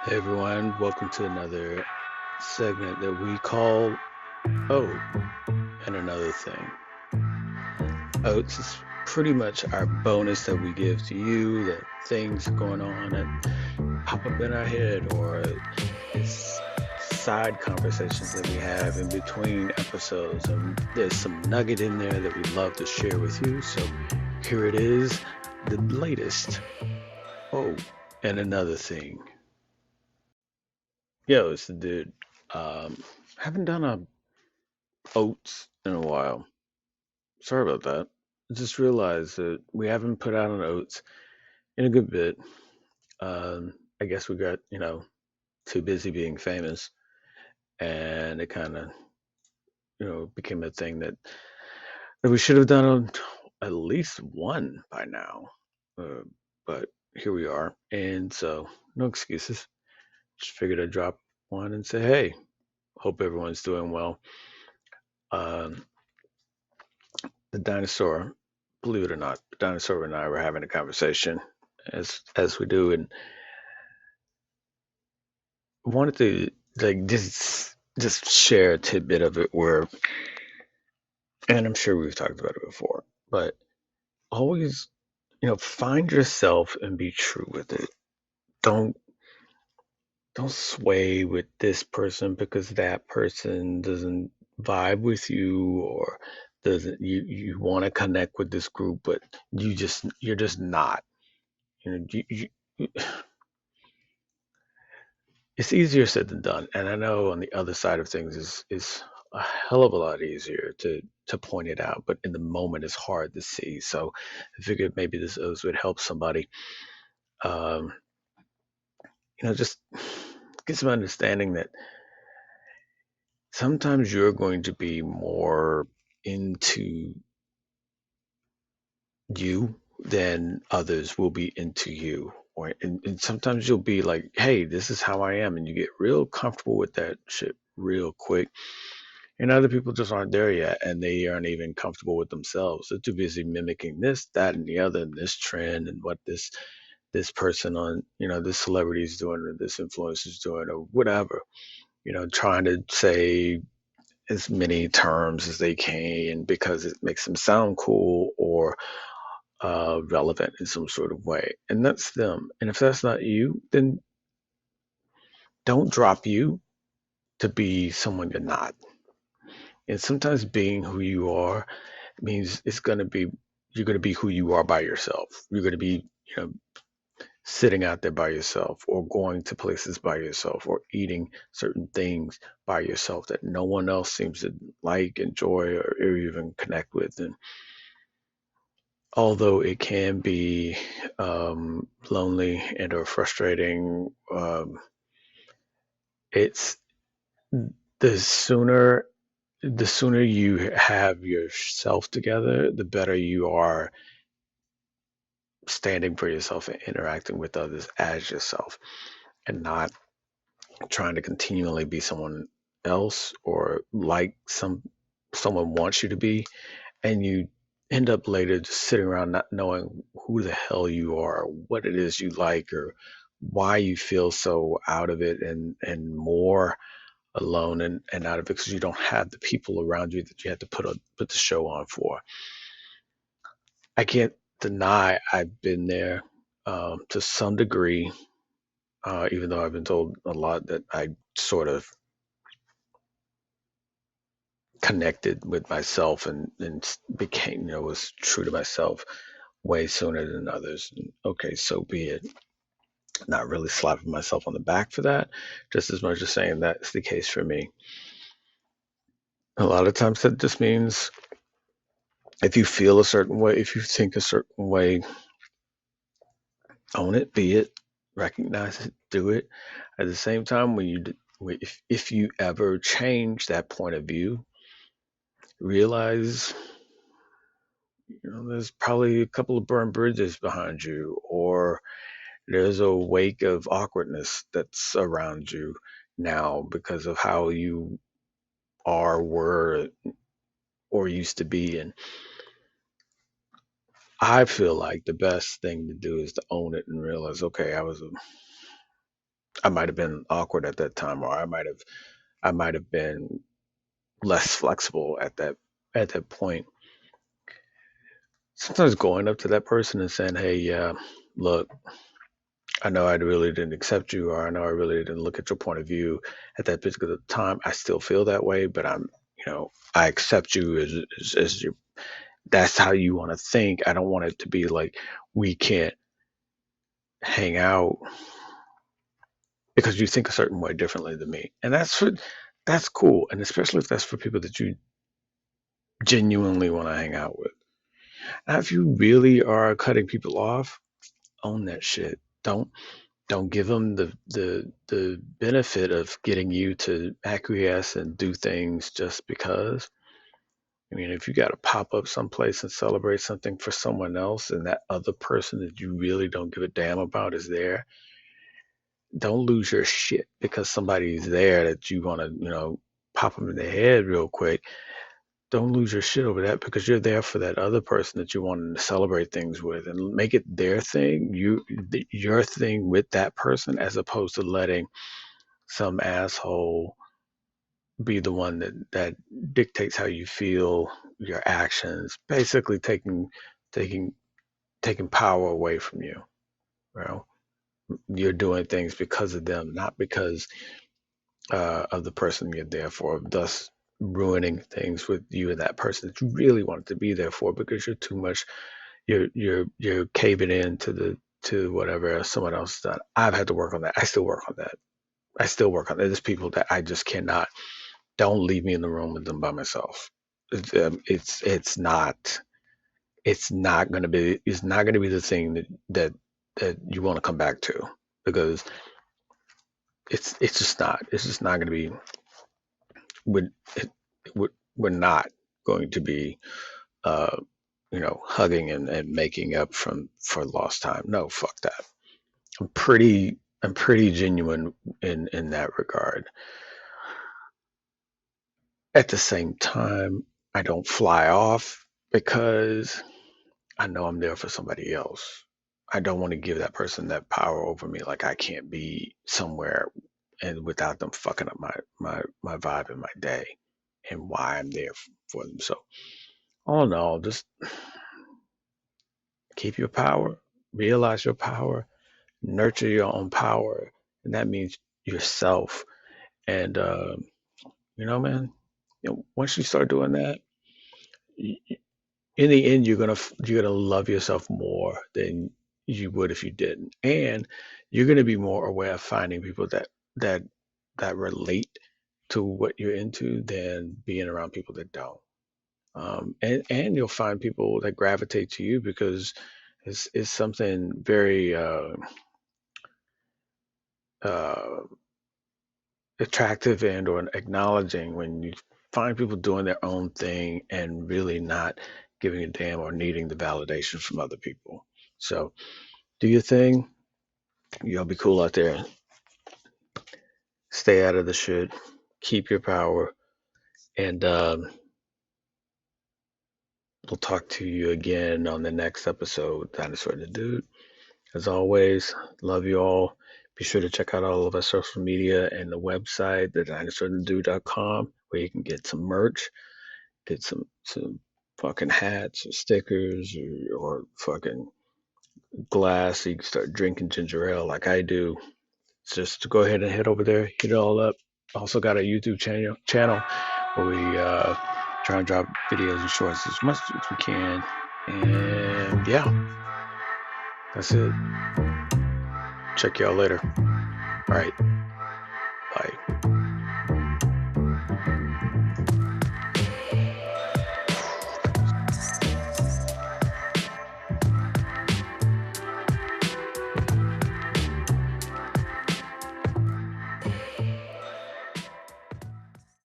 Hey everyone, welcome to another segment that we call Oh and Another Thing. OATS is pretty much our bonus that we give to you, the things going on that pop up in our head, or it's side conversations that we have in between episodes. And there's some nugget in there that we love to share with you. So here it is, the latest Oh and Another Thing. Yo, it's the dude. Haven't done a oats in a while. Sorry about that. I just realized that we haven't put out an oats in a good bit. I guess we got, too busy being famous, and it kind of, became a thing that we should have done at least one by now. Uh, but here we are, and so no excuses. Just figured I'd drop one and say, hey, hope everyone's doing well. Um, the dinosaur, believe it or not, the dinosaur and I were having a conversation as we do, and wanted to like just share a tidbit of it where, and I'm sure we've talked about it before, but always, find yourself and be true with it. Don't don't sway with this person because that person doesn't vibe with you, or doesn't you want to connect with this group, but you're just not. You know, it's easier said than done, and I know on the other side of things is a hell of a lot easier to point it out, but in the moment it's hard to see. So I figured maybe this would help somebody, um, just get some understanding that sometimes you're going to be more into you than others will be into you. Or and sometimes you'll be like, hey, this is how I am, and you get real comfortable with that shit real quick. And other people just aren't there yet, and they aren't even comfortable with themselves. They're too busy mimicking this, that, and the other, and this trend, and what this person on, this celebrity is doing, or this influencer is doing, or whatever. Trying to say as many terms as they can because it makes them sound cool or relevant in some sort of way, and that's them. And if that's not you, then don't drop you to be someone you're not. And sometimes being who you are means you're going to be who you are by yourself. You're going to be, sitting out there by yourself, or going to places by yourself, or eating certain things by yourself that no one else seems to like, enjoy, or even connect with. And although it can be lonely and or frustrating, it's the sooner the sooner you have yourself together, the better you are standing for yourself and interacting with others as yourself, and not trying to continually be someone else, or like someone wants you to be, and you end up later just sitting around not knowing who the hell you are, what it is you like, or why you feel so out of it, and more alone, and out of it because you don't have the people around you that you had to put the show on for. I can't deny I've been there, to some degree, even though I've been told a lot that I sort of connected with myself, and became, was true to myself way sooner than others. And okay, so be it. Not really slapping myself on the back for that, just as much as saying that's the case for me. A lot of times that just means if you feel a certain way, if you think a certain way, own it, be it, recognize it, do it. At the same time, if you ever change that point of view, realize, there's probably a couple of burned bridges behind you, or there's a wake of awkwardness that's around you now because of how you are, were, or used to be. And I feel like the best thing to do is to own it and realize, okay, I might have been awkward at that time, or I might have been less flexible at that point. Sometimes going up to that person and saying, "Hey, yeah, look, I know I really didn't accept you, or I know I really didn't look at your point of view at that particular time. I still feel that way, but I accept you as your. That's how you want to think. I don't want it to be like we can't hang out because you think a certain way differently than me, and that's cool, and especially if that's for people that you genuinely want to hang out with. Now, if you really are cutting people off, own that shit. Don't give them the benefit of getting you to acquiesce and do things just because. I mean, if you got to pop up someplace and celebrate something for someone else, and that other person that you really don't give a damn about is there, don't lose your shit because somebody's there that you want to, pop them in the head real quick. Don't lose your shit over that because you're there for that other person that you want to celebrate things with and make it their thing, your thing with that person, as opposed to letting some asshole be the one that dictates how you feel, your actions, basically taking taking power away from you. Well, you're doing things because of them, not because of the person you're there for, thus ruining things with you and that person that you really wanted to be there for because you're too much. You're caving in to whatever someone else done. I've had to work on that. I still work on that. I still work on that. There's people that I just cannot. Don't leave me in the room with them by myself. It's not going to be the thing that you want to come back to because it's just not going to be. We're, it, we're not going to be hugging and making up for lost time. No, fuck that. I'm pretty genuine in that regard. At the same time, I don't fly off because I know I'm there for somebody else. I don't want to give that person that power over me. Like I can't be somewhere and without them fucking up my vibe and my day and why I'm there for them. So all in all, just keep your power, realize your power, nurture your own power, and that means yourself. And man, once you start doing that, in the end, you're gonna love yourself more than you would if you didn't, and you're gonna be more aware of finding people that that relate to what you're into than being around people that don't. And you'll find people that gravitate to you because it's something very uh, attractive and or acknowledging when you find people doing their own thing and really not giving a damn or needing the validation from other people. So do your thing. Y'all be cool out there. Stay out of the shit. Keep your power. And we'll talk to you again on the next episode, Dinosaur and the Dude. As always, love you all. Be sure to check out all of our social media and the website, TheDinosaur&TheDude.com, where you can get some merch, get some fucking hats or stickers or fucking glass so you can start drinking ginger ale like I do. Just go ahead and head over there, hit it all up. Also got a YouTube channel where we try and drop videos and shorts as much as we can. And yeah, that's it. Check y'all later. All right.